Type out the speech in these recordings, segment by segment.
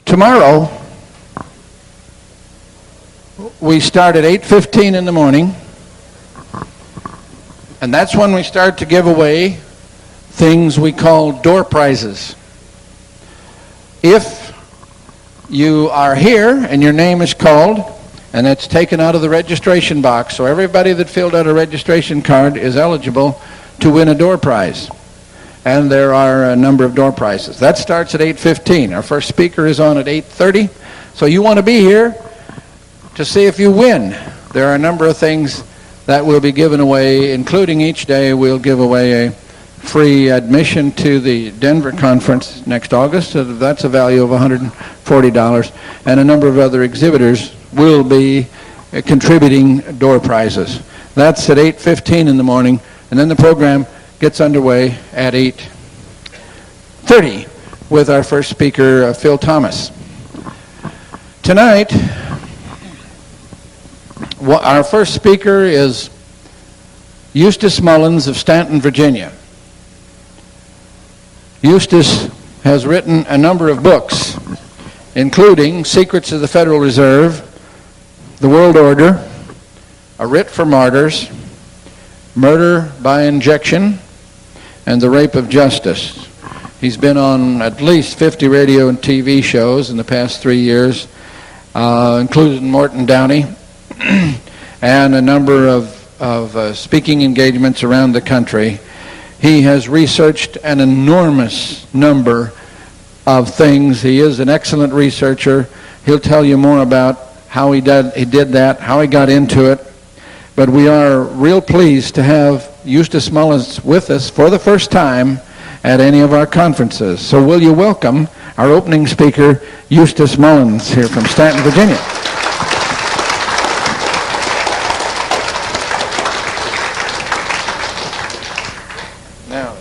Tomorrow, we start at 8:15 in the morning, and that's when we start to give away things we call door prizes. If you are here and your name is called, and it's taken out of the registration box, so everybody that filled out a registration card is eligible to win a door prize. And there are a number of door prizes. That starts at 8:15. Our first speaker is on at 8:30. So you want to be here to see if you win. There are a number of things that will be given away, including each day we'll give away a free admission to the Denver conference next August. So that's a value of $140. And a number of other exhibitors will be contributing door prizes. That's at 8:15 in the morning. And then the program gets underway at 8:30 with our first speaker, Phil Thomas. Tonight, our first speaker is Eustace Mullins of Stanton, Virginia. Eustace has written a number of books, including Secrets of the Federal Reserve, The World Order, A Writ for Martyrs, Murder by Injection, and The Rape of Justice. He's been on at least 50 radio and TV shows in the past 3 years, including Morton Downey, and a number of speaking engagements around the country. He has researched an enormous number of things. He is an excellent researcher. He'll tell you more about how he did that, how he got into it. But we are real pleased to have Eustace Mullins with us for the first time at any of our conferences. So will you welcome our opening speaker, Eustace Mullins, here from Stanton, Virginia. Now,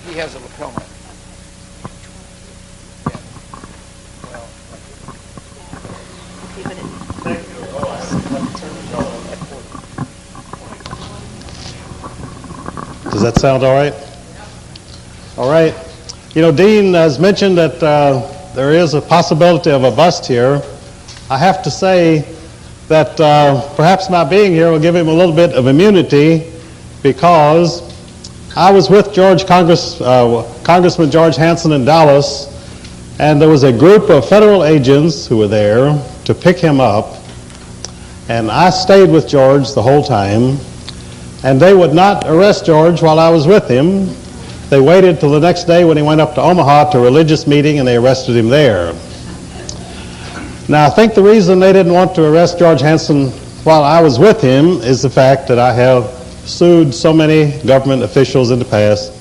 he has a lapel mic. Does that sound all right? All right. You know, Dean has mentioned that there is a possibility of a bust here. I have to say that perhaps my being here will give him a little bit of immunity, because I was with Congressman George Hansen in Dallas, and there was a group of federal agents who were there to pick him up, and I stayed with George the whole time. And they would not arrest George while I was with him. They waited till the next day when he went up to Omaha to a religious meeting, and they arrested him there. Now, I think the reason they didn't want to arrest George Hansen while I was with him is the fact that I have sued so many government officials in the past.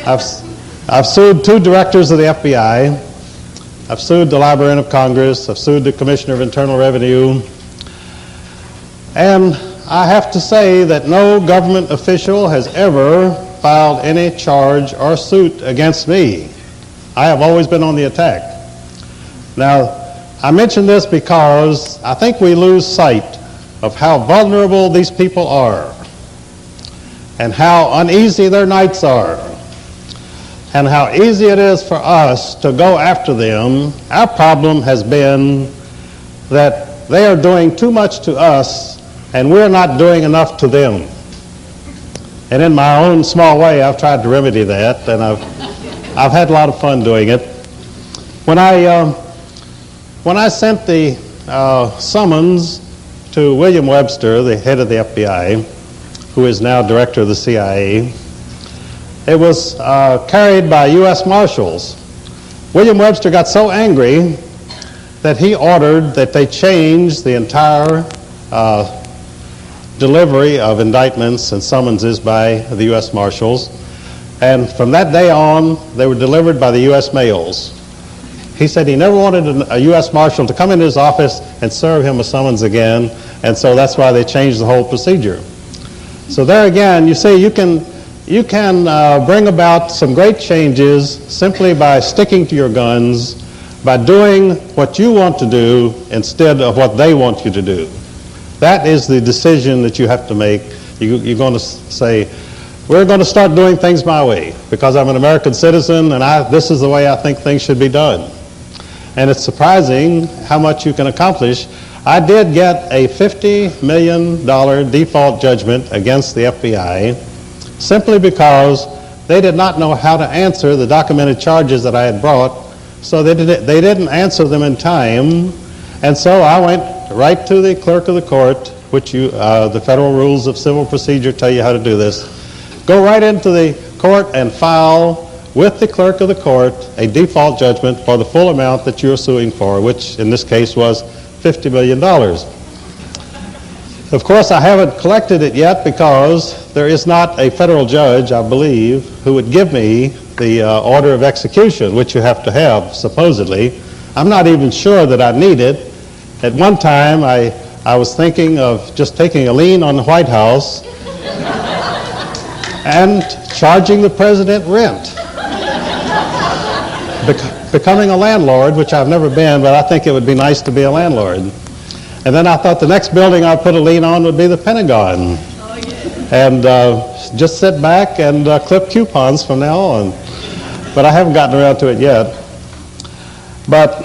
I've sued 2 directors of the FBI. I've sued the Librarian of Congress. I've sued the Commissioner of Internal Revenue. And I have to say that no government official has ever filed any charge or suit against me. I have always been on the attack. Now, I mention this because I think we lose sight of how vulnerable these people are, and how uneasy their nights are, and how easy it is for us to go after them. Our problem has been that they are doing too much to us, and we're not doing enough to them. And in my own small way, I've tried to remedy that, and I've had a lot of fun doing it. When I sent the summons to William Webster, the head of the FBI, who is now director of the CIA, it was carried by U.S. Marshals. William Webster got so angry that he ordered that they change the entire delivery of indictments and summonses by the U.S. Marshals. And from that day on, they were delivered by the U.S. mails. He said he never wanted a U.S. Marshal to come into his office and serve him a summons again, and so that's why they changed the whole procedure. So there again, you see, you can bring about some great changes simply by sticking to your guns, by doing what you want to do instead of what they want you to do. That is the decision that you have to make. You're going to say, we're going to start doing things my way because I'm an American citizen and this is the way I think things should be done. And it's surprising how much you can accomplish. I did get a $50 million default judgment against the FBI simply because they did not know how to answer the documented charges that I had brought, so they didn't answer them in time. And so I went right to the clerk of the court, which the federal rules of civil procedure tell you how to do this. Go right into the court and file with the clerk of the court a default judgment for the full amount that you're suing for, which in this case was $50 million. Of course, I haven't collected it yet because there is not a federal judge, I believe, who would give me the order of execution, which you have to have, supposedly. I'm not even sure that I need it. At one time, I was thinking of just taking a lien on the White House and charging the president rent. Becoming a landlord, which I've never been, but I think it would be nice to be a landlord. And then I thought the next building I'd put a lien on would be the Pentagon. Oh, yeah. And just sit back and clip coupons from now on. But I haven't gotten around to it yet. But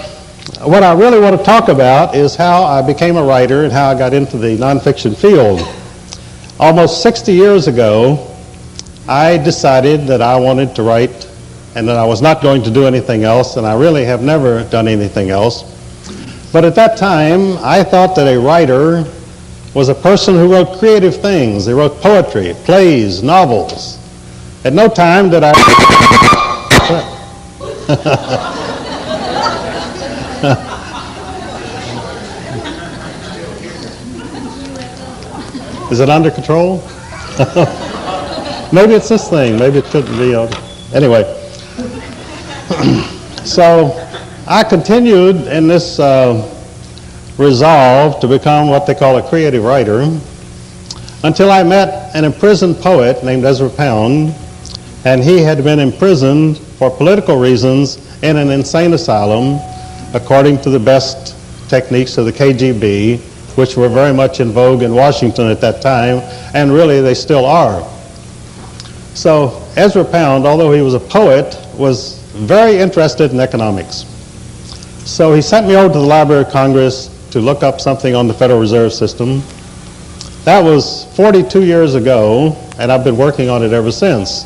what I really want to talk about is how I became a writer and how I got into the nonfiction field. Almost 60 years ago, I decided that I wanted to write and that I was not going to do anything else, and I really have never done anything else. But at that time, I thought that a writer was a person who wrote creative things. They wrote poetry, plays, novels. At no time did I... Is it under control? Maybe it's this thing. Maybe it shouldn't be. Anyway. So I continued in this resolve to become what they call a creative writer until I met an imprisoned poet named Ezra Pound, and he had been imprisoned for political reasons in an insane asylum according to the best techniques of the KGB, which were very much in vogue in Washington at that time, and really they still are. So Ezra Pound, although he was a poet, was very interested in economics. So he sent me over to the Library of Congress to look up something on the Federal Reserve System. That was 42 years ago, and I've been working on it ever since.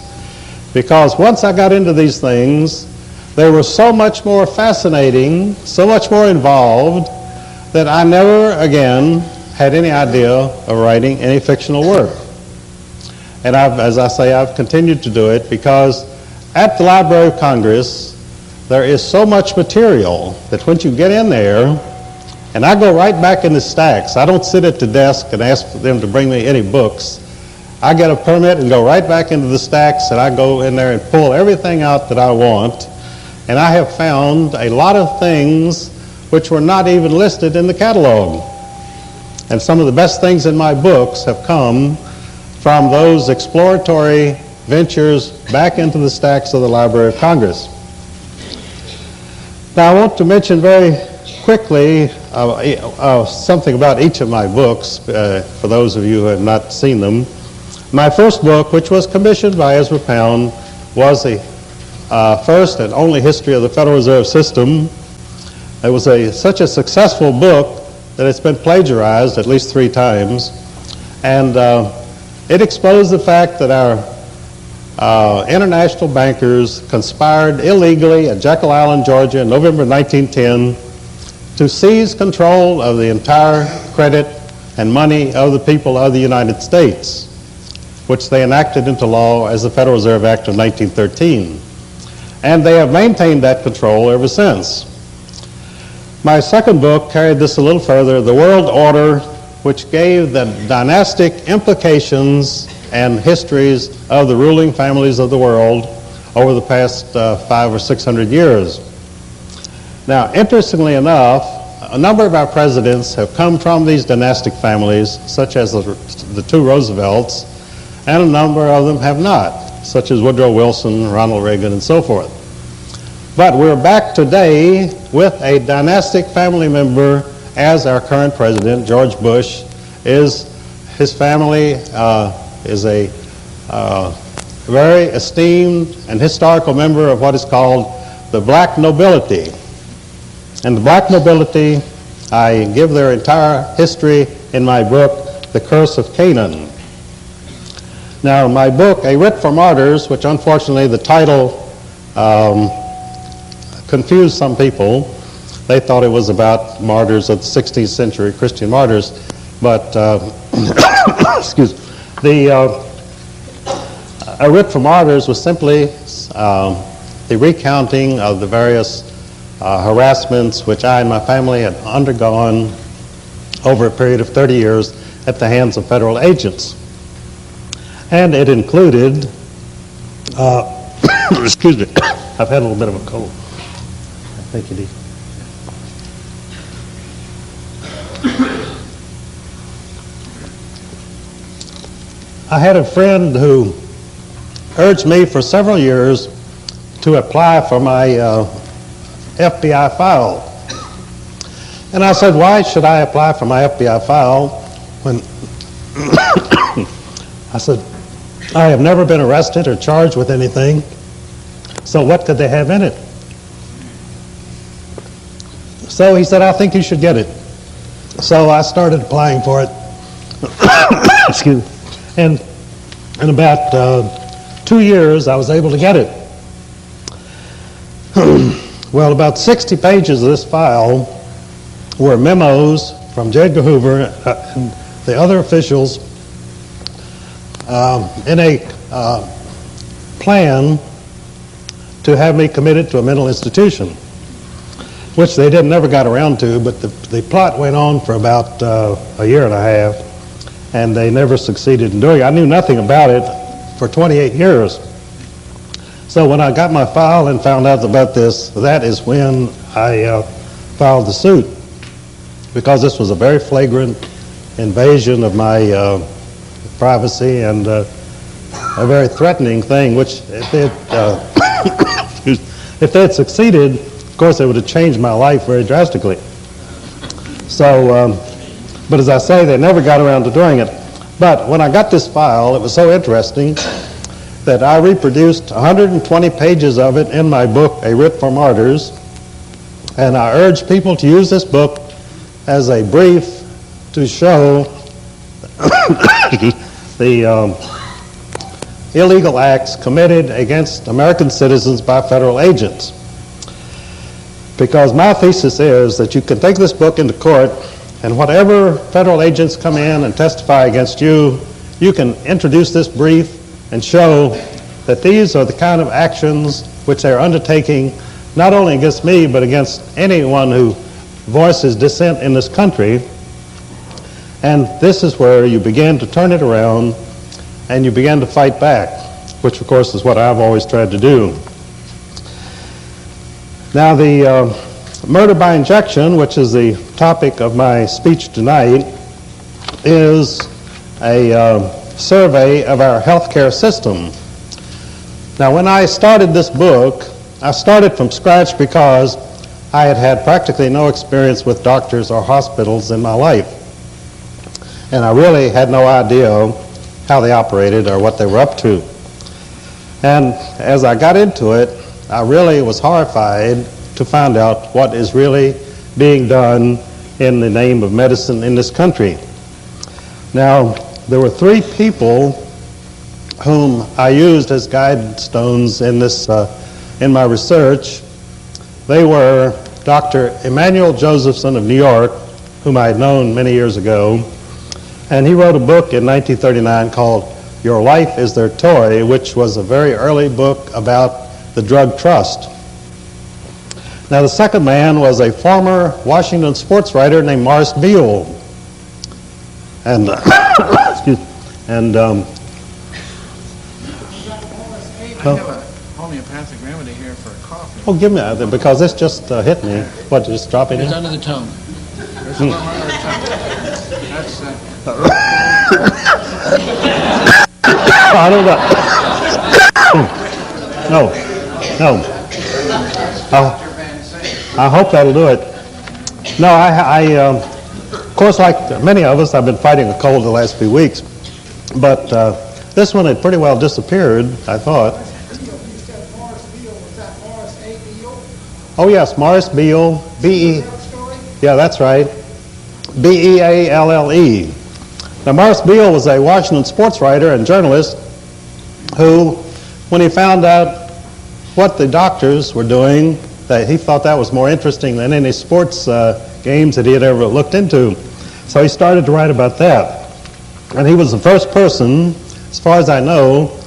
Because once I got into these things, they were so much more fascinating, so much more involved, that I never again had any idea of writing any fictional work. And as I say, I've continued to do it because at the Library of Congress, there is so much material that once you get in there, and I go right back in the stacks. I don't sit at the desk and ask them to bring me any books. I get a permit and go right back into the stacks, and I go in there and pull everything out that I want. And I have found a lot of things which were not even listed in the catalog. And some of the best things in my books have come from those exploratory ventures back into the stacks of the Library of Congress. Now I want to mention very quickly something about each of my books for those of you who have not seen them. My first book, which was commissioned by Ezra Pound, was the first and only history of the Federal Reserve System. It was such a successful book that it's been plagiarized at least 3 times. And it exposed the fact that our international bankers conspired illegally at Jekyll Island, Georgia in November 1910 to seize control of the entire credit and money of the people of the United States, which they enacted into law as the Federal Reserve Act of 1913. And they have maintained that control ever since. My second book carried this a little further, The World Order, which gave the dynastic implications and histories of the ruling families of the world over the past 500 or 600 years. Now, interestingly enough, a number of our presidents have come from these dynastic families, such as the 2 Roosevelts, and a number of them have not, such as Woodrow Wilson, Ronald Reagan, and so forth. But we're back today with a dynastic family member as our current president, George Bush. His family is a very esteemed and historical member of what is called the black nobility. And the black nobility, I give their entire history in my book, The Curse of Canaan. Now, my book, A Writ for Martyrs, which unfortunately the title confused some people. They thought it was about martyrs of the 16th century, Christian martyrs. But, excuse me, A Writ for Martyrs was simply the recounting of the various harassments which I and my family had undergone over a period of 30 years at the hands of federal agents. And it included, excuse me, I've had a little bit of a cold. I think you need. I had a friend who urged me for several years to apply for my FBI file. And I said, why should I apply for my FBI file when I said, I have never been arrested or charged with anything, so what could they have in it? So he said, I think you should get it. So I started applying for it. Excuse me. And in about 2 years, I was able to get it. Well, about 60 pages of this file were memos from J. Edgar Hoover and the other officials in a plan to have me committed to a mental institution, which they never got around to, but the plot went on for about a year and a half, and they never succeeded in doing it. I knew nothing about it for 28 years. So when I got my file and found out about this, that is when I filed the suit, because this was a very flagrant invasion of my privacy and a very threatening thing, which if they had succeeded, of course, it would have changed my life very drastically. So, but as I say, they never got around to doing it. But when I got this file, it was so interesting that I reproduced 120 pages of it in my book, A Writ for Martyrs, and I urge people to use this book as a brief to show the illegal acts committed against American citizens by federal agents. Because my thesis is that you can take this book into court, and whatever federal agents come in and testify against you, you can introduce this brief and show that these are the kind of actions which they're undertaking not only against me, but against anyone who voices dissent in this country. And this is where you begin to turn it around and you begin to fight back, which of course is what I've always tried to do. Now the murder by injection, which is the topic of my speech tonight, is a survey of our healthcare system. Now when I started this book, I started from scratch because I had had practically no experience with doctors or hospitals in my life. And I really had no idea how they operated or what they were up to. And as I got into it, I really was horrified to find out what is really being done in the name of medicine in this country. Now, there were 3 people whom I used as guide stones in this, in my research. They were Dr. Emanuel Josephson of New York, whom I had known many years ago, and he wrote a book in 1939 called Your Life is Their Toy, which was a very early book about the drug trust. Now the second man was a former Washington sports writer named Morris Beale, and excuse me, and I have a homeopathic remedy here for a cough. oh, give me that, because this just hit me. What, just drop it in? It's under the tongue. There's a little under the tongue. That's I don't know. No. I hope that'll do it. No, of course, like many of us, I've been fighting a cold the last few weeks. But this one had pretty well disappeared, I thought. Oh yes, Morris Beall, B-E, yeah, that's right, B-E-A-L-L-E. Now Morris Beall was a Washington sports writer and journalist who, when he found out what the doctors were doing, that he thought that was more interesting than any sports games that he had ever looked into. So he started to write about that. And he was the first person, as far as I know,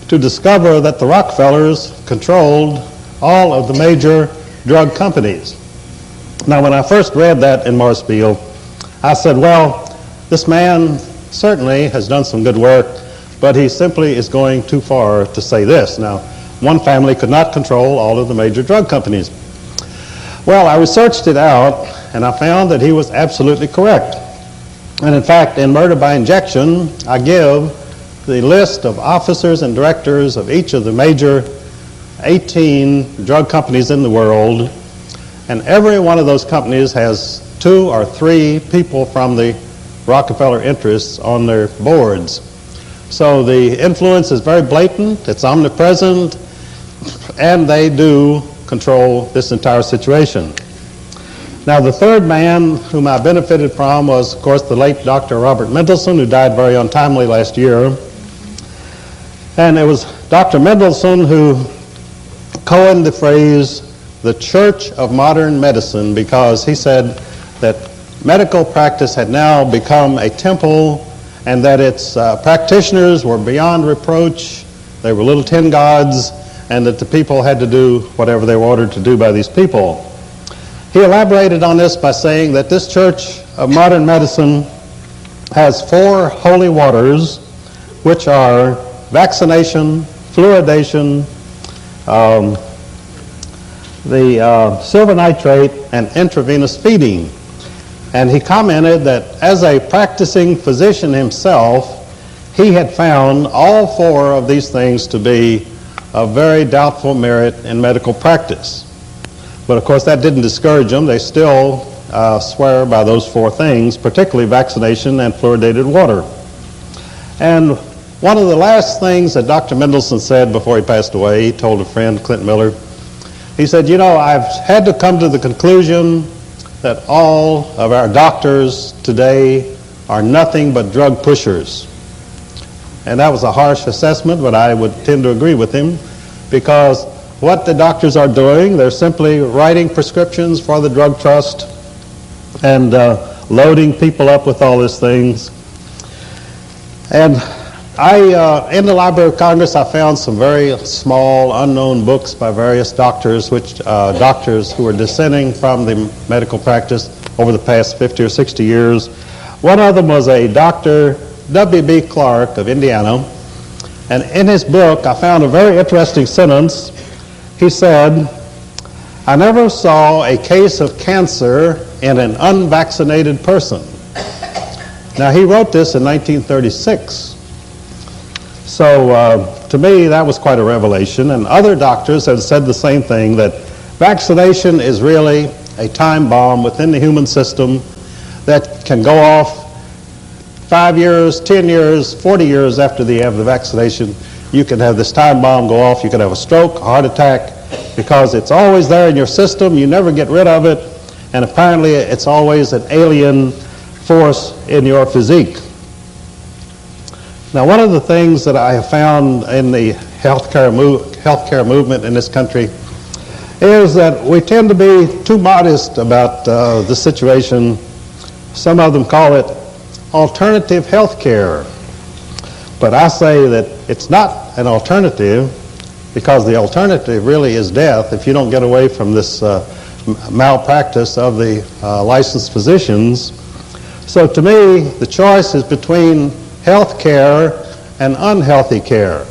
to discover that the Rockefellers controlled all of the major drug companies. Now, when I first read that in Morris Beall, I said, well, this man certainly has done some good work, but he simply is going too far to say this. Now, one family could not control all of the major drug companies. Well, I researched it out, and I found that he was absolutely correct. And in fact, in Murder by Injection, I give the list of officers and directors of each of the major 18 drug companies in the world, and every one of those companies has 2 or 3 people from the Rockefeller interests on their boards. So the influence is very blatant, it's omnipresent, and they do control this entire situation. Now, the third man whom I benefited from was, of course, the late Dr. Robert Mendelsohn, who died very untimely last year. And it was Dr. Mendelsohn who coined the phrase, the Church of Modern Medicine, because he said that medical practice had now become a temple and that its practitioners were beyond reproach, they were little tin gods, and that the people had to do whatever they were ordered to do by these people. He elaborated on this by saying that this Church of Modern Medicine has 4 holy waters, which are vaccination, fluoridation, the silver nitrate, and intravenous feeding. And he commented that as a practicing physician himself, he had found all 4 of these things to be of very doubtful merit in medical practice. But of course that didn't discourage them. They still swear by those 4 things, particularly vaccination and fluoridated water. And one of the last things that Dr. Mendelsohn said before he passed away, he told a friend, Clint Miller, he said, you know, I've had to come to the conclusion that all of our doctors today are nothing but drug pushers. And that was a harsh assessment, but I would tend to agree with him, because what the doctors are doing, they're simply writing prescriptions for the drug trust and loading people up with all these things. And in the Library of Congress, I found some very small, unknown books by various doctors, doctors who were dissenting from the medical practice over the past 50 or 60 years. One of them was a Dr. W.B. Clark of Indiana, and in his book, I found a very interesting sentence. He said, I never saw a case of cancer in an unvaccinated person. Now, he wrote this in 1936. So to me, that was quite a revelation, and other doctors have said the same thing, that vaccination is really a time bomb within the human system that can go off 5 years, 10 years, 40 years after you have the vaccination. You can have this time bomb go off, you can have a stroke, a heart attack, because it's always there in your system, you never get rid of it, and apparently it's always an alien force in your physique. Now, one of the things that I have found in the healthcare movement in this country is that we tend to be too modest about the situation. Some of them call it alternative health care. But I say that it's not an alternative, because the alternative really is death if you don't get away from this malpractice of the licensed physicians. So to me, the choice is between health care and unhealthy care.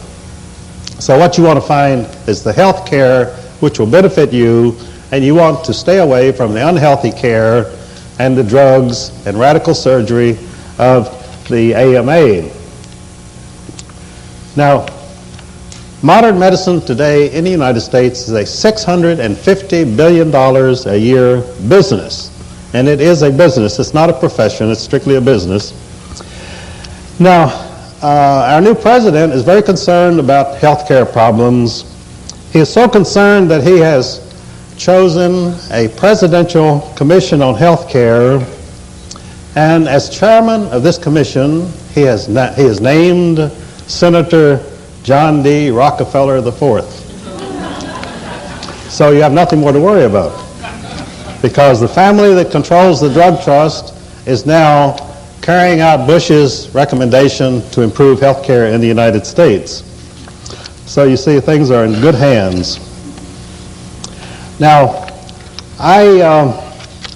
So what you want to find is the health care which will benefit you, and you want to stay away from the unhealthy care and the drugs and radical surgery of the AMA. Now, modern medicine today in the United States is a $650 billion a year business. And it is a business. It's not a profession. It's strictly a business. Now, our new president is very concerned about health care problems. He is so concerned that he has chosen a presidential commission on health care, and as chairman of this commission, he has named Senator John D. Rockefeller IV. So you have nothing more to worry about, because the family that controls the drug trust is now carrying out Bush's recommendation to improve health care in the United States. So you see, things are in good hands. Now, I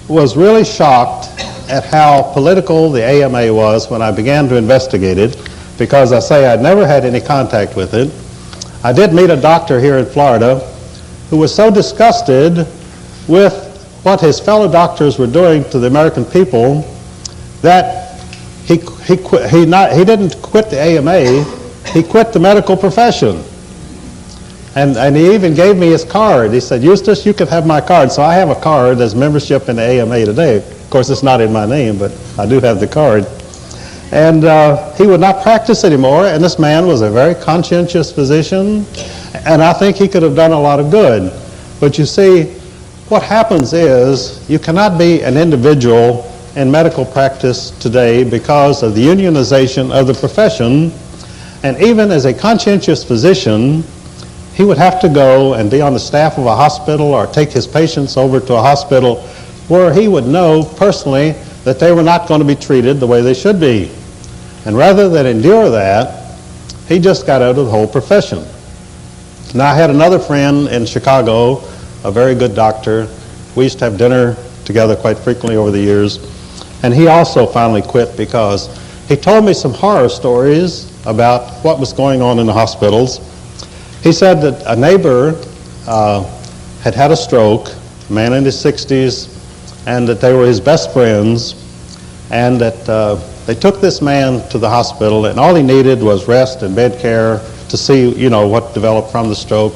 was really shocked at how political the AMA was when I began to investigate it, because I say I'd never had any contact with it. I did meet a doctor here in Florida who was so disgusted with what his fellow doctors were doing to the American people that he didn't quit the AMA, he quit the medical profession. And he even gave me his card. He said, "Eustace, you can have my card." So I have a card as membership in the AMA today. Of course, it's not in my name, but I do have the card. And he would not practice anymore, and this man was a very conscientious physician, and I think he could have done a lot of good. But you see, what happens is you cannot be an individual in medical practice today because of the unionization of the profession, and even as a conscientious physician, he would have to go and be on the staff of a hospital or take his patients over to a hospital where he would know personally that they were not going to be treated the way they should be. And rather than endure that, he just got out of the whole profession. Now, I had another friend in Chicago, a very good doctor. We used to have dinner together quite frequently over the years. And he also finally quit because he told me some horror stories about what was going on in the hospitals. He said that a neighbor had had a stroke, a man in his 60s, and that they were his best friends, and that they took this man to the hospital, and all he needed was rest and bed care to see, what developed from the stroke.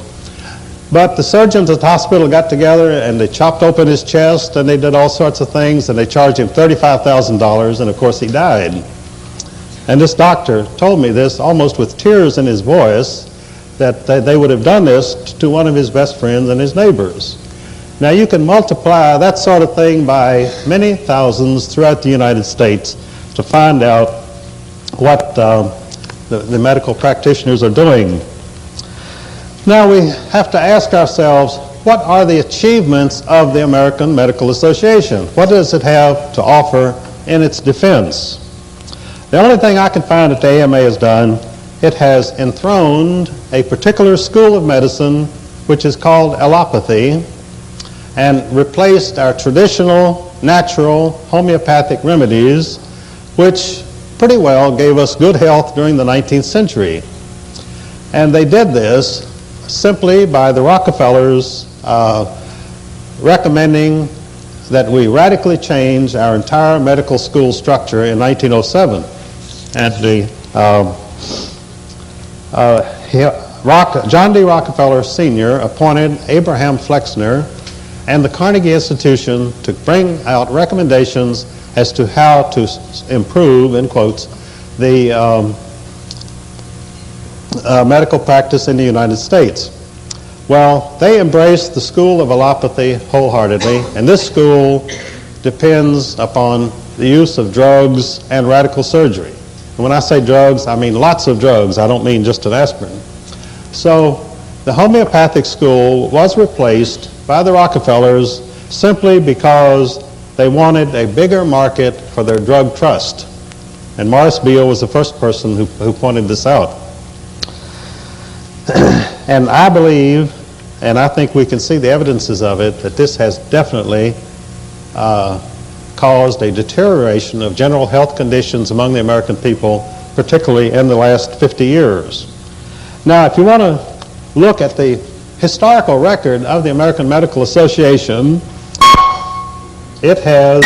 But the surgeons at the hospital got together and they chopped open his chest and they did all sorts of things, and they charged him $35,000, and of course he died. And this doctor told me this almost with tears in his voice, that they would have done this to one of his best friends and his neighbors. Now you can multiply that sort of thing by many thousands throughout the United States to find out what the medical practitioners are doing. Now we have to ask ourselves, what are the achievements of the American Medical Association? What does it have to offer in its defense? The only thing I can find that the AMA has done, it has enthroned a particular school of medicine which is called allopathy, and replaced our traditional, natural, homeopathic remedies, which pretty well gave us good health during the 19th century. And they did this simply by the Rockefellers recommending that we radically change our entire medical school structure in 1907. And John D. Rockefeller Sr. appointed Abraham Flexner and the Carnegie Institution to bring out recommendations as to how to improve, in quotes, the medical practice in the United States. Well, they embraced the school of allopathy wholeheartedly, and this school depends upon the use of drugs and radical surgery. And when I say drugs, I mean lots of drugs. I don't mean just an aspirin. So the homeopathic school was replaced by the Rockefellers simply because they wanted a bigger market for their drug trust. And Morris Beale was the first person who pointed this out. And I believe, and I think we can see the evidences of it, that this has definitely caused a deterioration of general health conditions among the American people, particularly in the last 50 years. Now, if you want to look at the historical record of the American Medical Association, it has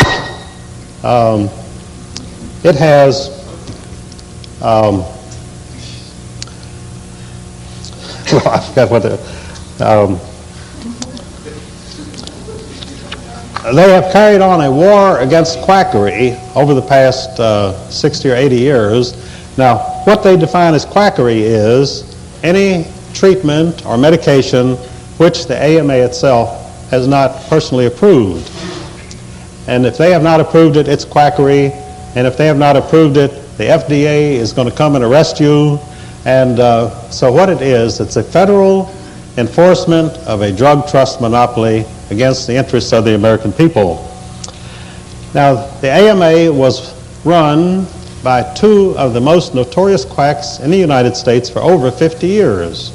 well, I forgot what they have carried on a war against quackery over the past 60 or 80 years. Now, what they define as quackery is any treatment or medication which the AMA itself has not personally approved. And if they have not approved it, it's quackery. And if they have not approved it, the FDA is going to come and arrest you. And so what it is, it's a federal enforcement of a drug trust monopoly against the interests of the American people. Now, the AMA was run by two of the most notorious quacks in the United States for over 50 years.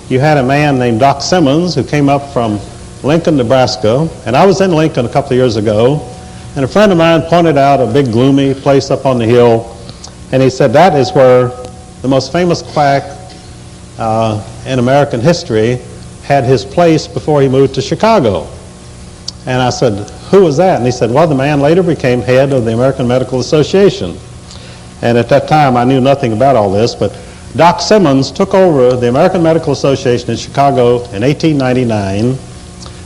You had a man named Doc Simmons who came up from Lincoln, Nebraska, and I was in Lincoln a couple of years ago, and a friend of mine pointed out a big gloomy place up on the hill, and he said that is where the most famous quack in American history had his place before he moved to Chicago. And I said, who was that? And he said, well, the man later became head of the American Medical Association. And at that time, I knew nothing about all this, but Doc Simmons took over the American Medical Association in Chicago in 1899.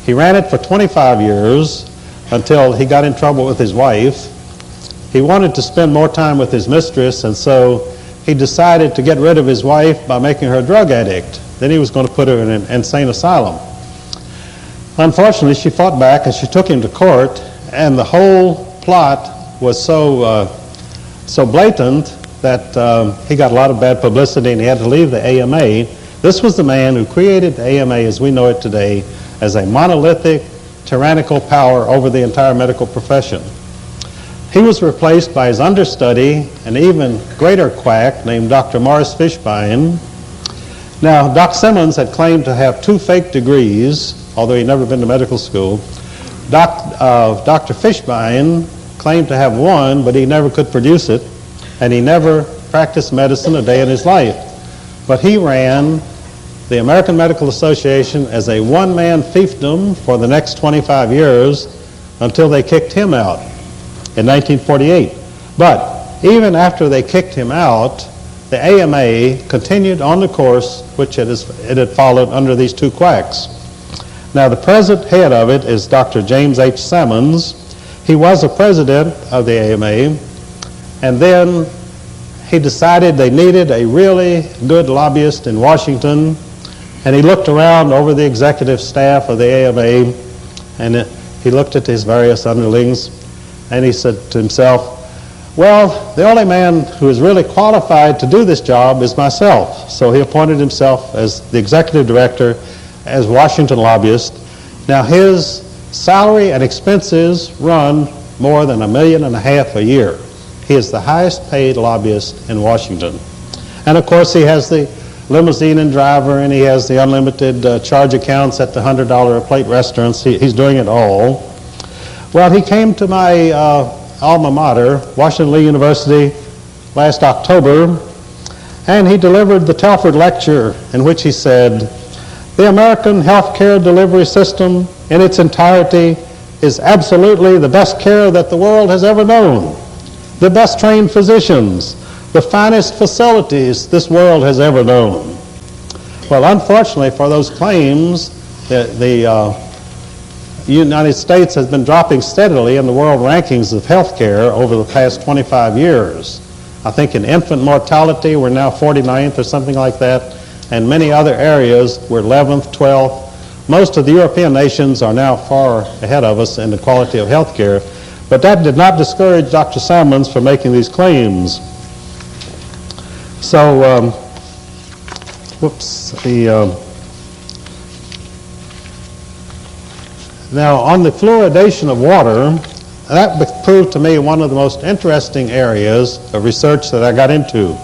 He ran it for 25 years until he got in trouble with his wife. He wanted to spend more time with his mistress, and so he decided to get rid of his wife by making her a drug addict. Then he was going to put her in an insane asylum. Unfortunately, she fought back and she took him to court, and the whole plot was so blatant that he got a lot of bad publicity and he had to leave the AMA. This was the man who created the AMA as we know it today as a monolithic, tyrannical power over the entire medical profession. He was replaced by his understudy, an even greater quack named Dr. Morris Fishbein. Now, Doc Simmons had claimed to have 2 fake degrees, although he'd never been to medical school. Dr. Fishbein claimed to have 1, but he never could produce it, and he never practiced medicine a day in his life. But he ran the American Medical Association as a one-man fiefdom for the next 25 years until they kicked him out in 1948. But even after they kicked him out, the AMA continued on the course which it had followed under these 2 quacks. Now, the present head of it is Dr. James H. Simmons. He was a president of the AMA, and then he decided they needed a really good lobbyist in Washington, and he looked around over the executive staff of the AMA, and he looked at his various underlings, and he said to himself, well, the only man who is really qualified to do this job is myself. So he appointed himself as the executive director, as Washington lobbyist. Now, his salary and expenses run more than $1.5 million a year. He is the highest paid lobbyist in Washington. And of course, he has the limousine and driver, and he has the unlimited charge accounts at the $100 a plate restaurants. He's doing it all. Well, he came to my alma mater, Washington Lee University, last October, and he delivered the Telford lecture in which he said, the American healthcare delivery system in its entirety is absolutely the best care that the world has ever known. The best trained physicians, the finest facilities this world has ever known. Well, unfortunately for those claims, the United States has been dropping steadily in the world rankings of healthcare over the past 25 years. I think in infant mortality, we're now 49th or something like that, and many other areas, we're 11th, 12th. Most of the European nations are now far ahead of us in the quality of healthcare, but that did not discourage Dr. Simmons from making these claims. So, now on the fluoridation of water, that proved to me one of the most interesting areas of research that I got into,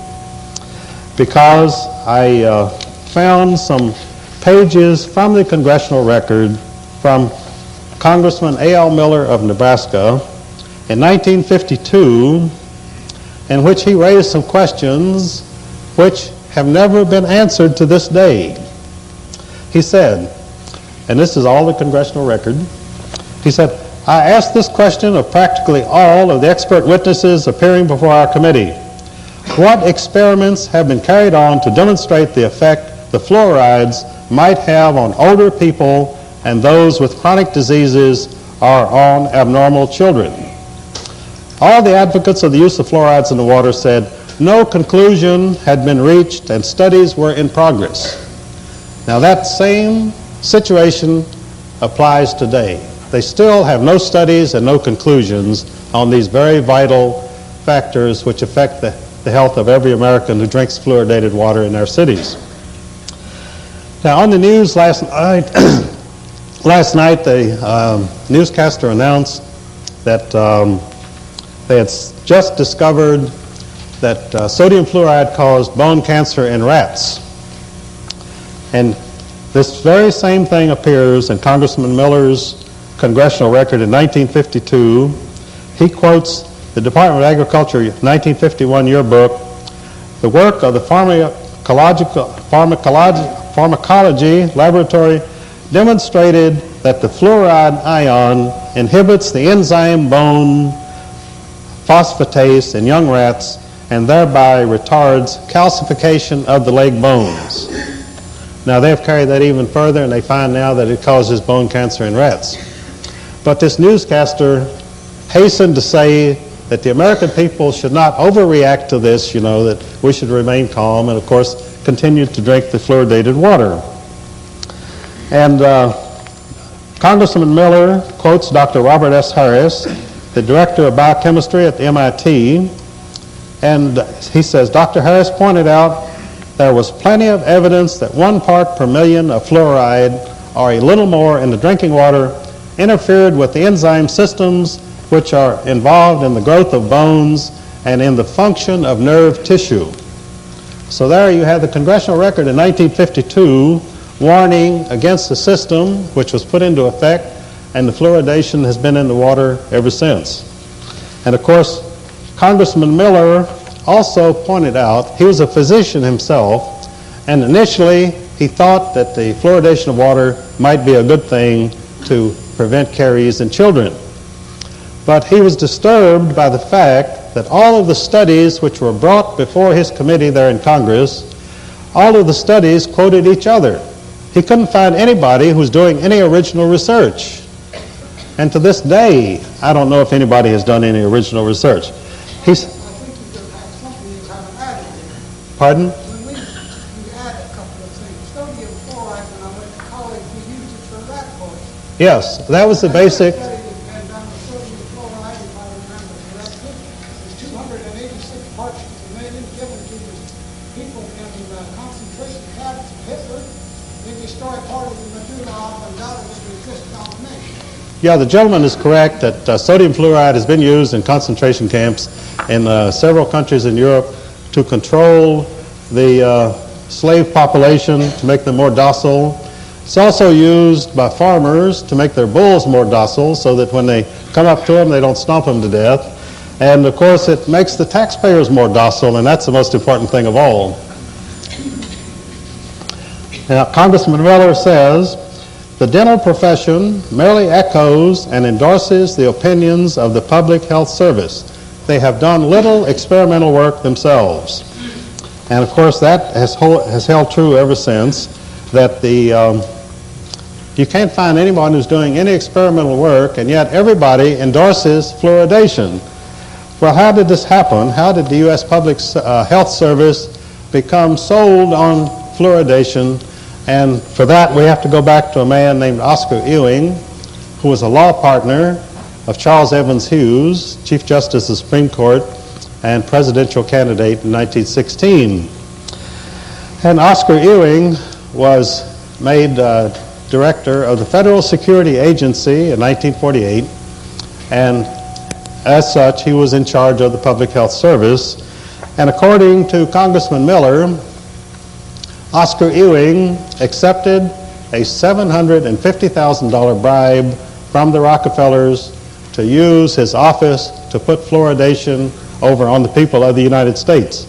because I found some pages from the congressional record from Congressman A.L. Miller of Nebraska in 1952, in which he raised some questions which have never been answered to this day. He said, and this is all the congressional record, he said, I asked this question of practically all of the expert witnesses appearing before our committee. What experiments have been carried on to demonstrate the effect the fluorides might have on older people and those with chronic diseases or on abnormal children? All the advocates of the use of fluorides in the water said, no conclusion had been reached and studies were in progress. Now that same situation applies today. They still have no studies and no conclusions on these very vital factors which affect the health of every American who drinks fluoridated water in our cities. Now on the news last night, the newscaster announced that they had just discovered that sodium fluoride caused bone cancer in rats. And this very same thing appears in Congressman Miller's congressional record in 1952. He quotes the Department of Agriculture 1951 yearbook. The work of the pharmacology laboratory demonstrated that the fluoride ion inhibits the enzyme bone phosphatase in young rats and thereby retards calcification of the leg bones. Now they've carried that even further and they find now that it causes bone cancer in rats. But this newscaster hastened to say that the American people should not overreact to this, that we should remain calm and of course continue to drink the fluoridated water. And Congressman Miller quotes Dr. Robert S. Harris, the director of biochemistry at the MIT, and he says, Dr. Harris pointed out there was plenty of evidence that 1 part per million of fluoride, or a little more in the drinking water, interfered with the enzyme systems which are involved in the growth of bones and in the function of nerve tissue. So there you have the congressional record in 1952 warning against the system which was put into effect, and the fluoridation has been in the water ever since. And of course, Congressman Miller also pointed out, he was a physician himself, and initially he thought that the fluoridation of water might be a good thing to prevent caries in children. But he was disturbed by the fact that all of the studies which were brought before his committee there in Congress, all of the studies quoted each other. He couldn't find anybody who was doing any original research. And to this day, I don't know if anybody has done any original research. Pardon? We add a couple of things. Sodium fluoride, when I went to college, we used it for rat poison. Yes, that was the basic. The study that had done with sodium fluoride, if I remember correctly, was 286 parts per million given to the people in concentration camps of Hitler. They destroyed part of the medulla oblongata which resist combination. Yeah, the gentleman is correct that sodium fluoride has been used in concentration camps in several countries in Europe to control the slave population, to make them more docile. It's also used by farmers to make their bulls more docile so that when they come up to them, they don't stomp them to death. And of course, it makes the taxpayers more docile, and that's the most important thing of all. Now, Congressman Miller says, the dental profession merely echoes and endorses the opinions of the Public Health Service. They have done little experimental work themselves. And of course that has held true ever since, that you can't find anyone who's doing any experimental work, and yet everybody endorses fluoridation. Well, how did this happen? How did the U.S. Public Health Service become sold on fluoridation? And for that we have to go back to a man named Oscar Ewing, who was a law partner of Charles Evans Hughes, Chief Justice of the Supreme Court and presidential candidate in 1916. And Oscar Ewing was made director of the Federal Security Agency in 1948, and as such he was in charge of the Public Health Service. And according to Congressman Miller, Oscar Ewing accepted a $750,000 bribe from the Rockefellers to use his office to put fluoridation over on the people of the United States.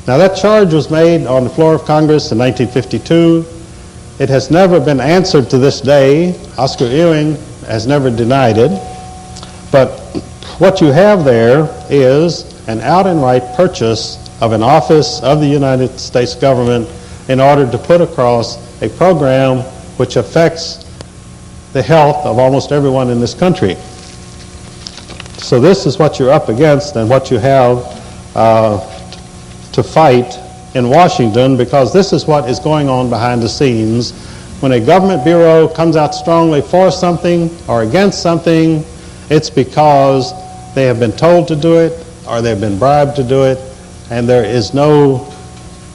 Now that charge was made on the floor of Congress in 1952. It has never been answered to this day. Oscar Ewing has never denied it. But what you have there is an out-and-right purchase of an office of the United States government in order to put across a program which affects the health of almost everyone in this country. So this is what you're up against and what you have to fight in Washington, because this is what is going on behind the scenes. When a government bureau comes out strongly for something or against something, it's because they have been told to do it or they've been bribed to do it, and there is no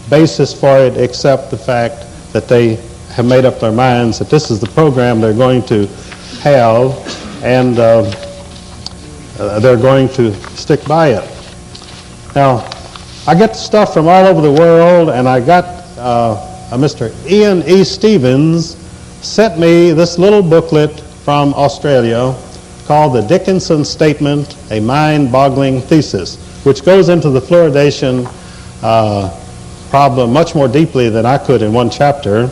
basis for it except the fact that they have made up their minds that this is the program they're going to have, and they're going to stick by it. Now, I get stuff from all over the world, and I got Mr. Ian E. Stevens sent me this little booklet from Australia called The Dickinson Statement, a Mind-Boggling Thesis, which goes into the fluoridation problem much more deeply than I could in one chapter.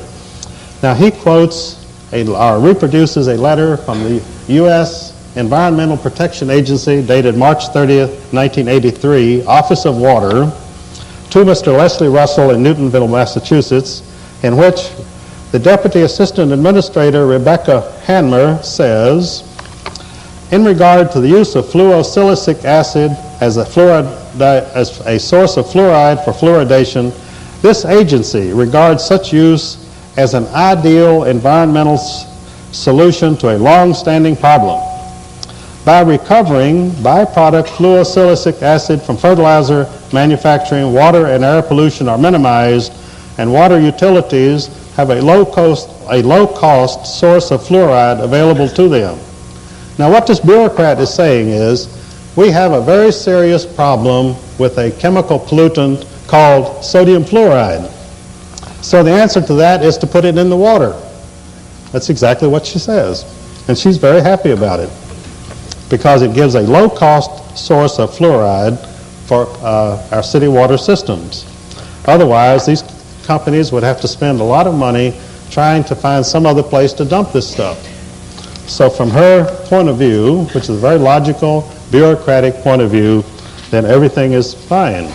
Now, he quotes or reproduces a letter from the U.S. Environmental Protection Agency dated March 30th, 1983, Office of Water, to Mr. Leslie Russell in Newtonville, Massachusetts, in which the Deputy Assistant Administrator, Rebecca Hanmer, says, in regard to the use of fluorosilicic acid as a source of fluoride for fluoridation, this agency regards such use as an ideal environmental solution to a long-standing problem. By recovering byproduct fluorosilicic acid from fertilizer manufacturing, water and air pollution are minimized, and water utilities have a low-cost source of fluoride available to them. Now, what this bureaucrat is saying is, we have a very serious problem with a chemical pollutant called sodium fluoride. So the answer to that is to put it in the water. That's exactly what she says. And she's very happy about it, because it gives a low-cost source of fluoride for our city water systems. Otherwise, these companies would have to spend a lot of money trying to find some other place to dump this stuff. So from her point of view, which is a very logical, bureaucratic point of view, then everything is fine.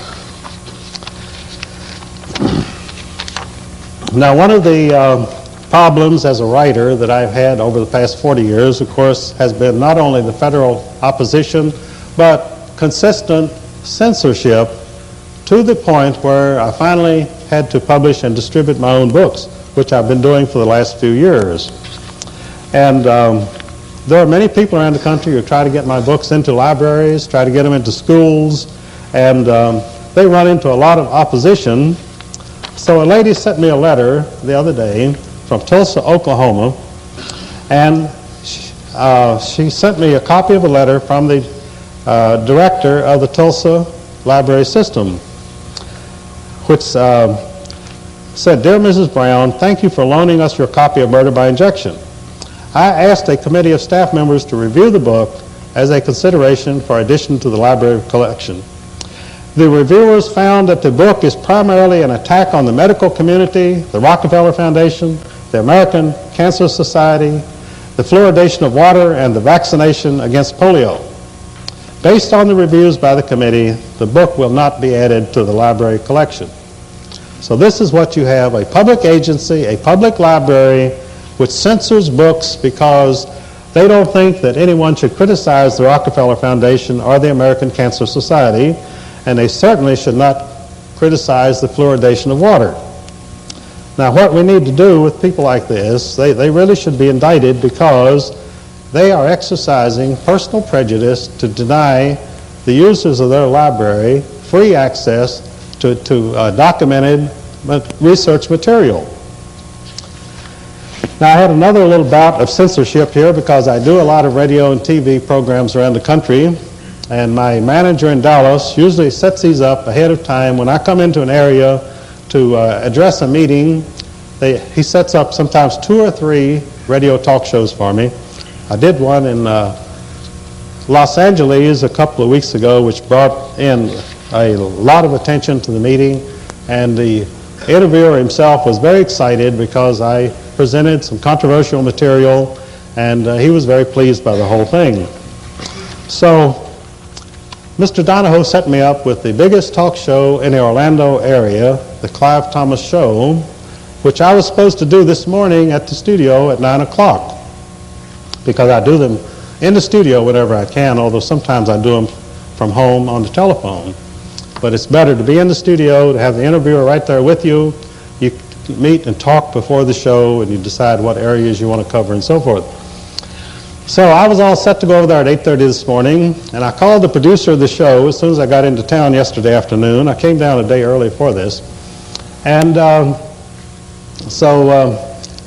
Now, one of the problems as a writer that I've had over the past 40 years, of course, has been not only the federal opposition, but consistent censorship, to the point where I finally had to publish and distribute my own books, which I've been doing for the last few years. And there are many people around the country who try to get my books into libraries, try to get them into schools, and they run into a lot of opposition. So a lady sent me a letter the other day from Tulsa, Oklahoma, and she sent me a copy of a letter from the director of the Tulsa Library System, which said, "Dear Mrs. Brown, thank you for loaning us your copy of Murder by Injection. I asked a committee of staff members to review the book as a consideration for addition to the library collection. The reviewers found that the book is primarily an attack on the medical community, the Rockefeller Foundation, the American Cancer Society, the fluoridation of water, and the vaccination against polio. Based on the reviews by the committee, the book will not be added to the library collection." So this is what you have: a public agency, a public library, which censors books because they don't think that anyone should criticize the Rockefeller Foundation or the American Cancer Society, and they certainly should not criticize the fluoridation of water. Now, what we need to do with people like this, they really should be indicted, because they are exercising personal prejudice to deny the users of their library free access to documented research material. Now, I had another little bout of censorship here, because I do a lot of radio and TV programs around the country, and my manager in Dallas usually sets these up ahead of time. When I come into an area to address a meeting, he sets up sometimes 2 or 3 radio talk shows for me. I did one in Los Angeles a couple of weeks ago, which brought in a lot of attention to the meeting, and the interviewer himself was very excited because I presented some controversial material, and he was very pleased by the whole thing. So Mr. Donahoe set me up with the biggest talk show in the Orlando area, the Clive Thomas Show, which I was supposed to do this morning at the studio at 9 o'clock, because I do them in the studio whenever I can, although sometimes I do them from home on the telephone. but it's better to be in the studio, to have the interviewer right there with you. You meet and talk before the show, and you decide what areas you want to cover and so forth. So I was all set to go over there at 8:30 this morning, and I called the producer of the show as soon as I got into town yesterday afternoon. I came down a day early for this. And so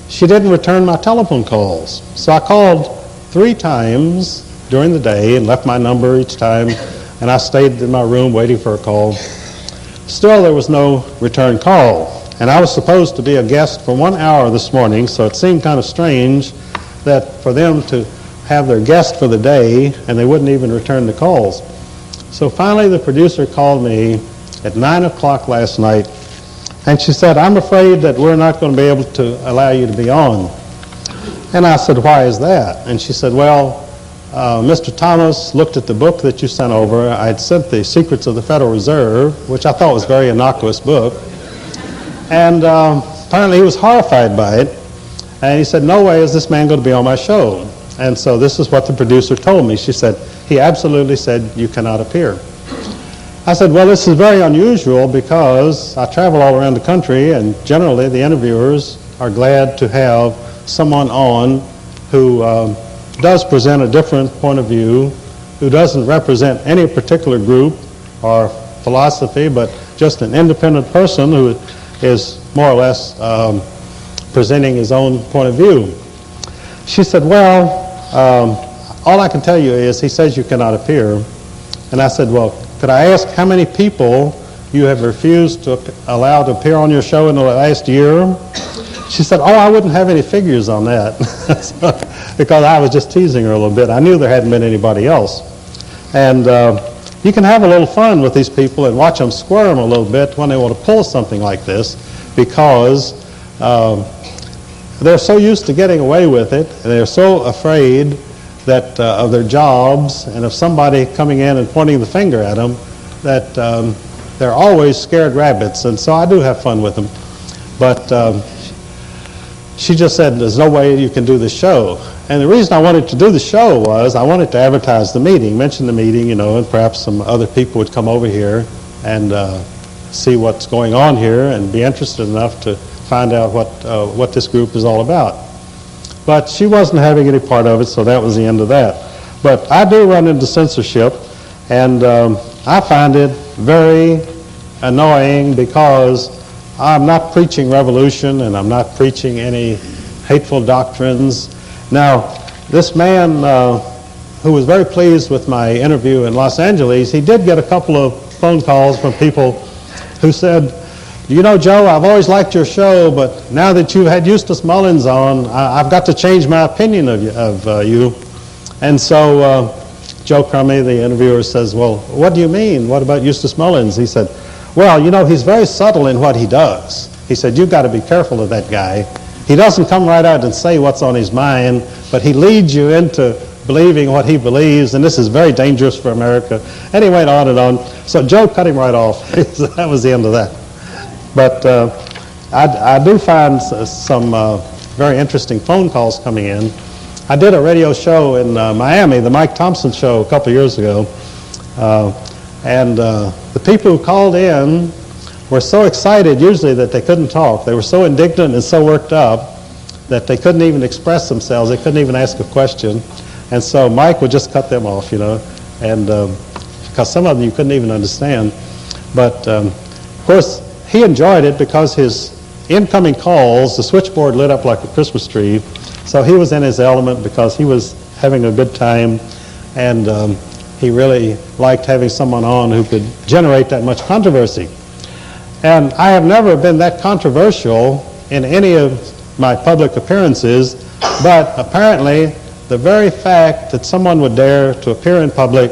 she didn't return my telephone calls. So I called 3 times during the day and left my number each time, and I stayed in my room waiting for a call. Still, there was no return call. And I was supposed to be a guest for 1 hour this morning, so it seemed kind of strange that for them to have their guest for the day and they wouldn't even return the calls. So finally the producer called me at 9 o'clock last night, and she said, "I'm afraid that we're not going to be able to allow you to be on." And I said, "Why is that?" And she said, "Well, Mr. Thomas looked at the book that you sent over. I had sent the Secrets of the Federal Reserve, which I thought was a very innocuous book. And apparently he was horrified by it. And he said, 'No way is this man going to be on my show.' And so this is what the producer told me. She said, 'He absolutely said you cannot appear.' I said, 'Well, this is very unusual because I travel all around the country, and generally the interviewers are glad to have someone on who does present a different point of view, who doesn't represent any particular group or philosophy, but just an independent person who is more or less presenting his own point of view.' She said, 'Well, all I can tell you is he says you cannot appear.' And I said, 'Well, could I ask how many people you have refused to allow to appear on your show in the last year?' She said, 'Oh, I wouldn't have any figures on that,' because I was just teasing her a little bit. I knew there hadn't been anybody else. And you can have a little fun with these people and watch them squirm a little bit when they want to pull something like this, because they're so used to getting away with it, and they're so afraid that of their jobs and of somebody coming in and pointing the finger at them, that they're always scared rabbits. And so I do have fun with them. But she just said, "There's no way you can do this show." And the reason I wanted to do the show was I wanted to advertise the meeting, mention the meeting, you know, and perhaps some other people would come over here and see what's going on here and be interested enough to find out what this group is all about. But she wasn't having any part of it, so that was the end of that. But I do run into censorship, and I find it very annoying because I'm not preaching revolution, and I'm not preaching any hateful doctrines. Now, this man who was very pleased with my interview in Los Angeles, he did get a couple of phone calls from people who said, "You know, Joe, I've always liked your show, but now that you've had Eustace Mullins on, I've got to change my opinion of you." And so Joe Crummy, the interviewer, says, "Well, what do you mean? What about Eustace Mullins?" He said, "Well, you know, he's very subtle in what he does." He said, "You've got to be careful of that guy. He doesn't come right out and say what's on his mind, but he leads you into believing what he believes, and this is very dangerous for America." And he went on and on. So Joe cut him right off. That was the end of that. But I do find some very interesting phone calls coming in. I did a radio show in Miami, the Mike Thompson Show, a couple of years ago. And the people who called in were so excited usually that they couldn't talk. They were so indignant and so worked up that they couldn't even express themselves. They couldn't even ask a question. And so Mike would just cut them off, you know, and because some of them you couldn't even understand. But of course, he enjoyed it because his incoming calls, the switchboard lit up like a Christmas tree. So he was in his element because he was having a good time, and he really liked having someone on who could generate that much controversy. And I have never been that controversial in any of my public appearances, but apparently the very fact that someone would dare to appear in public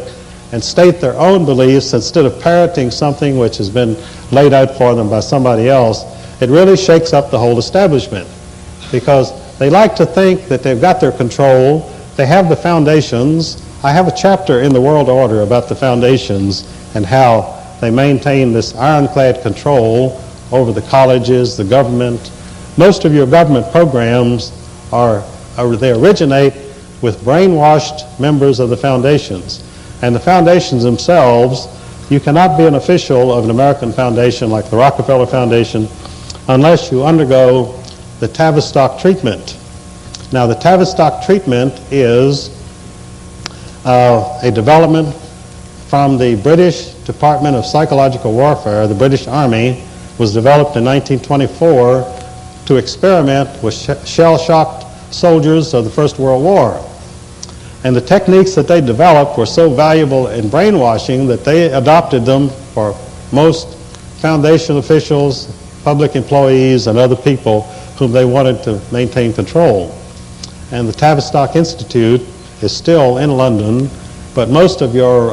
and state their own beliefs instead of parroting something which has been laid out for them by somebody else, it really shakes up the whole establishment, because they like to think that they've got their control. They have the foundations. I have a chapter in the World Order about the foundations and how they maintain this ironclad control over the colleges, the government. Most of your government programs they originate with brainwashed members of the foundations. And the foundations themselves You cannot be an official of an American foundation like the Rockefeller Foundation unless you undergo the Tavistock treatment. Now, the Tavistock treatment is a development from the British Department of Psychological Warfare. The British Army was developed in 1924 to experiment with shell-shocked soldiers of the First World War. And the techniques that they developed were so valuable in brainwashing that they adopted them for most foundation officials, public employees, and other people whom they wanted to maintain control. And the Tavistock Institute is still in London, but most of your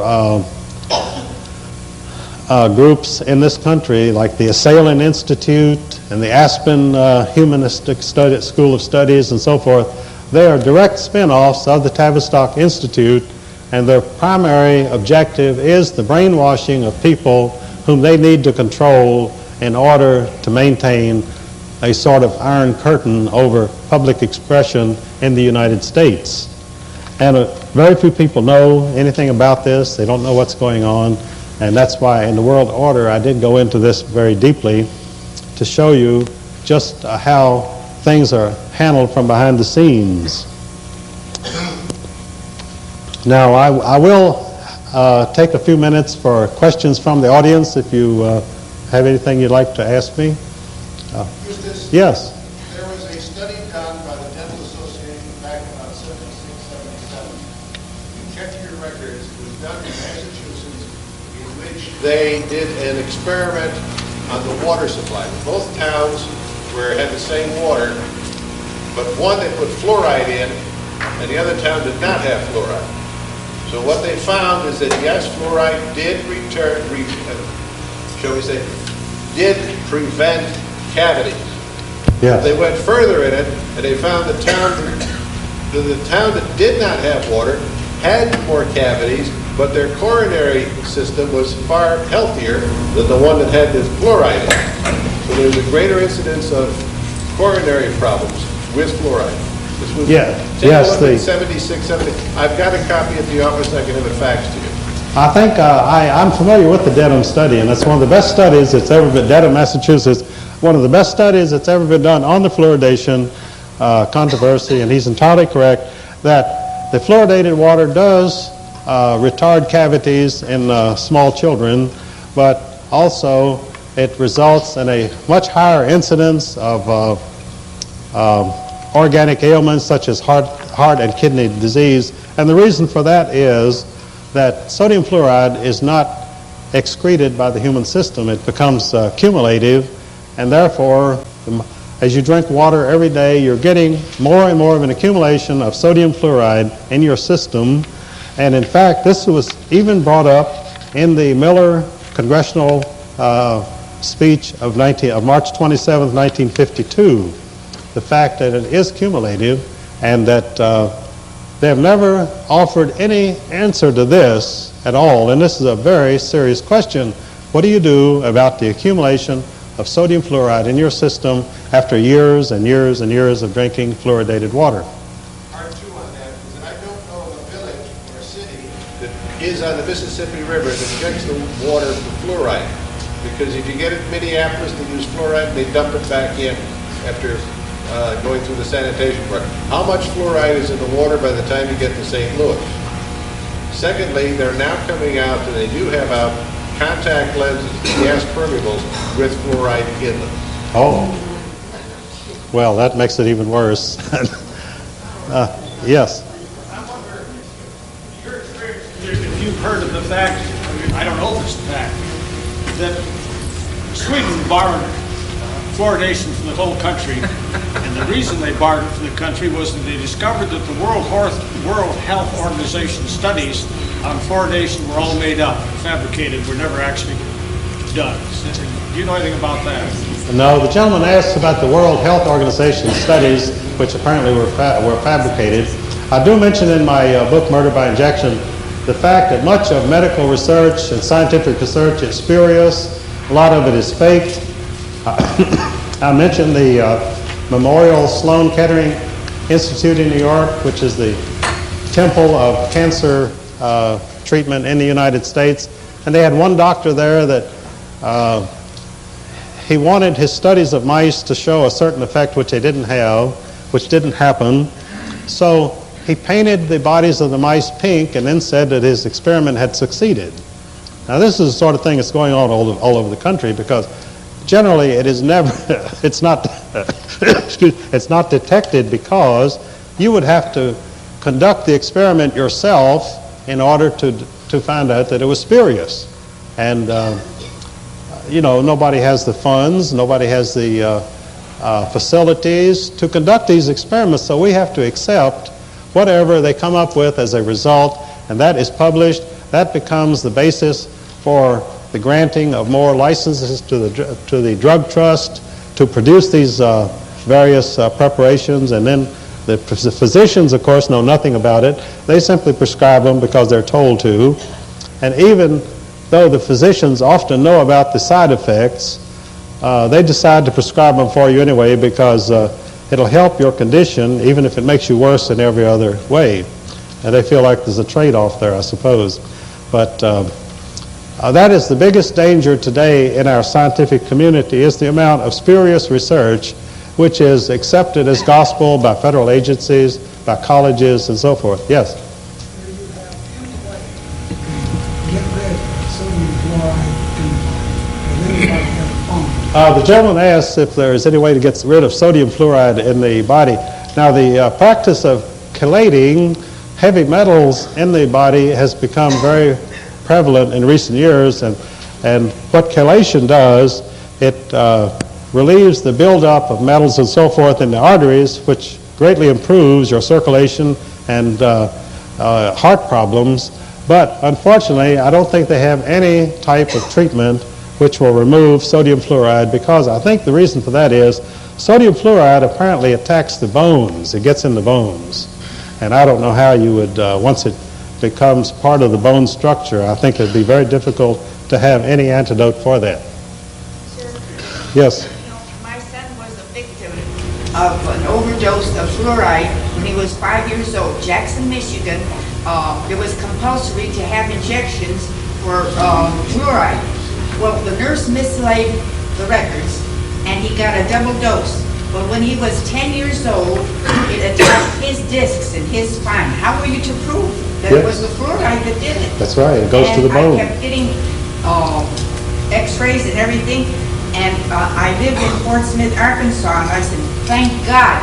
groups in this country, like the Assailant Institute and the Aspen Humanistic School of Studies and so forth, they are direct spin-offs of the Tavistock Institute, and their primary objective is the brainwashing of people whom they need to control in order to maintain a sort of iron curtain over public expression in the United States. And very few people know anything about this. They don't know what's going on. And that's why in the World Order I did go into this very deeply to show you just how things are handled from behind the scenes. Now I will take a few minutes for questions from the audience if you have anything you'd like to ask me. Eustace, yes. there was a study done by the Dental Association back in about 76, 77. You check your records. It was done in Massachusetts, in which they did an experiment on the water supply. Both towns had the same water, but one they put fluoride in, and the other town did not have fluoride. So what they found is that yes, fluoride did did prevent cavities. Yes. They went further in it, and they found the town that did not have water had more cavities, but their coronary system was far healthier than the one that had this fluoride in it. So there's a greater incidence of coronary problems with fluoride. This was take a look at 76, 70. I've got a copy at the office. I can have it faxed to you. I think I'm familiar with the Dedham study, and it's one of the best studies that's ever been, Dedham, Massachusetts, one of the best studies that's ever been done on the fluoridation controversy, and he's entirely correct that the fluoridated water does retard cavities in small children, but also it results in a much higher incidence of organic ailments such as heart and kidney disease, and the reason for that is that sodium fluoride is not excreted by the human system. It becomes cumulative, and therefore, as you drink water every day, you're getting more and more of an accumulation of sodium fluoride in your system. And in fact, this was even brought up in the Miller congressional speech of March 27, 1952, the fact that it is cumulative and that they have never offered any answer to this at all, and this is a very serious question. What do you do about the accumulation of sodium fluoride in your system after years and years and years of drinking fluoridated water? Part two on that is that I don't know of a village or a city that is on the Mississippi River that checks the water for fluoride. Because if you get it in Minneapolis, they use fluoride and they dump it back in after going through the sanitation part. How much fluoride is in the water by the time you get to St. Louis? Secondly, they're now coming out, and they do have out, contact lenses, gas permeables, with fluoride in them. Oh. Well, that makes it even worse. Yes. I wonder, your experience, if you've heard of the fact, I don't know if it's the fact, that Sweden borrowed fluoridation from the whole country, and the reason they borrowed it from the country was that they discovered that the World Health Organization studies on fluoridation were all made up, fabricated, were never actually done. Do you know anything about that? No, the gentleman asked about the World Health Organization studies, which apparently were fabricated. I do mention in my book, Murder by Injection, the fact that much of medical research and scientific research is spurious. A lot of it is faked. I mentioned the Memorial Sloan Kettering Institute in New York, which is the temple of cancer treatment in the United States. And they had one doctor there that he wanted his studies of mice to show a certain effect which they didn't have, which didn't happen. So he painted the bodies of the mice pink and then said that his experiment had succeeded. Now this is the sort of thing that's going on all over the country, because generally it is never, it's not, it's not detected, because you would have to conduct the experiment yourself in order to find out that it was spurious. And you know, nobody has the funds, nobody has the facilities to conduct these experiments, so we have to accept whatever they come up with as a result, and that is published. That becomes the basis for the granting of more licenses to the drug trust to produce these various preparations, and then the physicians, of course, know nothing about it. They simply prescribe them because they're told to, and even though the physicians often know about the side effects, they decide to prescribe them for you anyway, because it'll help your condition even if it makes you worse in every other way. And they feel like there's a trade-off there, I suppose. But that is the biggest danger today in our scientific community, is the amount of spurious research which is accepted as gospel by federal agencies, by colleges, and so forth. Yes? The gentleman asks if there is any way to get rid of sodium fluoride in the body. Now, the practice of chelating heavy metals in the body has become very prevalent in recent years, and what chelation does, it relieves the buildup of metals and so forth in the arteries, which greatly improves your circulation and heart problems. But unfortunately, I don't think they have any type of treatment which will remove sodium fluoride, because I think the reason for that is sodium fluoride apparently attacks the bones. It gets in the bones. And I don't know how you would, once it becomes part of the bone structure, I think it would be very difficult to have any antidote for that. Sir, yes? You know, my son was a victim of an overdose of fluoride when he was 5 years old. Jackson, Michigan, it was compulsory to have injections for fluoride. Well, the nurse mislaid the records, and he got a double dose. But when he was 10 years old, it attacked his discs and his spine. How were you to prove that it was the fluoride that did it? That's right. It goes to the bone. I kept getting x-rays and everything, and I lived in Fort Smith, Arkansas, and I said, thank God.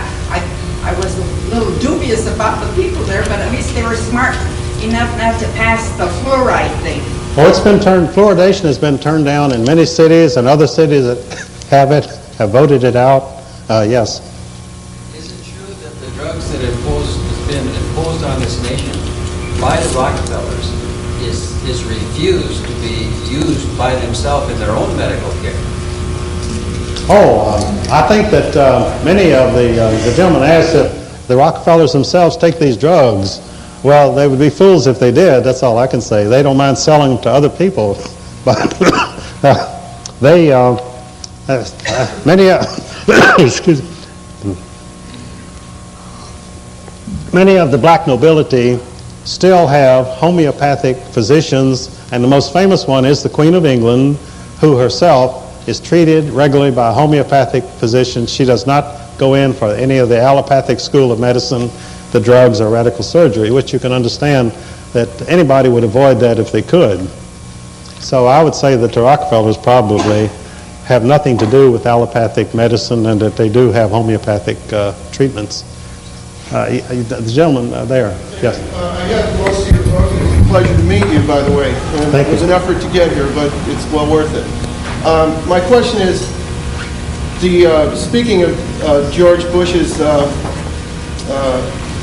I was a little dubious about the people there, but at least they were smart enough not to pass the fluoride thing. Well, fluoridation has been turned down in many cities, and other cities that have voted it out. Yes. Is it true that the drugs that has been imposed on this nation by the Rockefellers is refused to be used by themselves in their own medical care? I think that many of the gentlemen asked if the Rockefellers themselves take these drugs. Well, they would be fools if they did. That's all I can say. They don't mind selling them to other people, but they excuse me. Many of the black nobility still have homeopathic physicians, and the most famous one is the Queen of England, who herself is treated regularly by a homeopathic physician. She does not go in for any of the allopathic school of medicine, the drugs or radical surgery, which you can understand that anybody would avoid that if they could. So I would say that the Rockefellers probably have nothing to do with allopathic medicine, and that they do have homeopathic treatments. The gentleman there, yes. I got most of your book. It's a pleasure to meet you, by the way. Thank you. It was an effort to get here, but it's well worth it. My question is, speaking of George Bush's,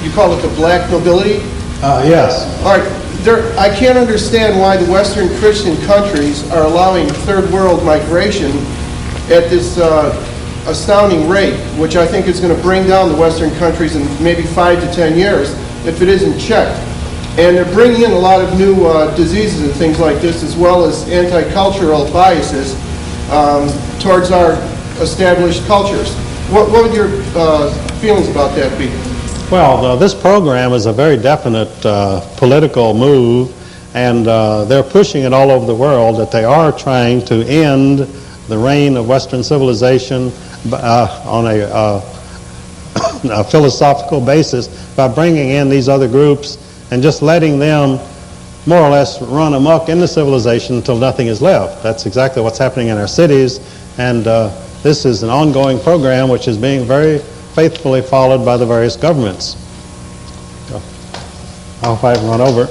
you call it the black nobility? Yes. All right. I can't understand why the Western Christian countries are allowing third world migration at this astounding rate, which I think is going to bring down the Western countries in maybe 5 to 10 years if it isn't checked. And they're bringing in a lot of new diseases and things like this, as well as anti-cultural biases towards our established cultures. What would your feelings about that be? Well, this program is a very definite political move, And they're pushing it all over the world that they are trying to end the reign of Western civilization on a philosophical basis by bringing in these other groups and just letting them more or less run amok in the civilization until nothing is left. That's exactly what's happening in our cities, and this is an ongoing program which is being very faithfully followed by the various governments. I hope I haven't run over.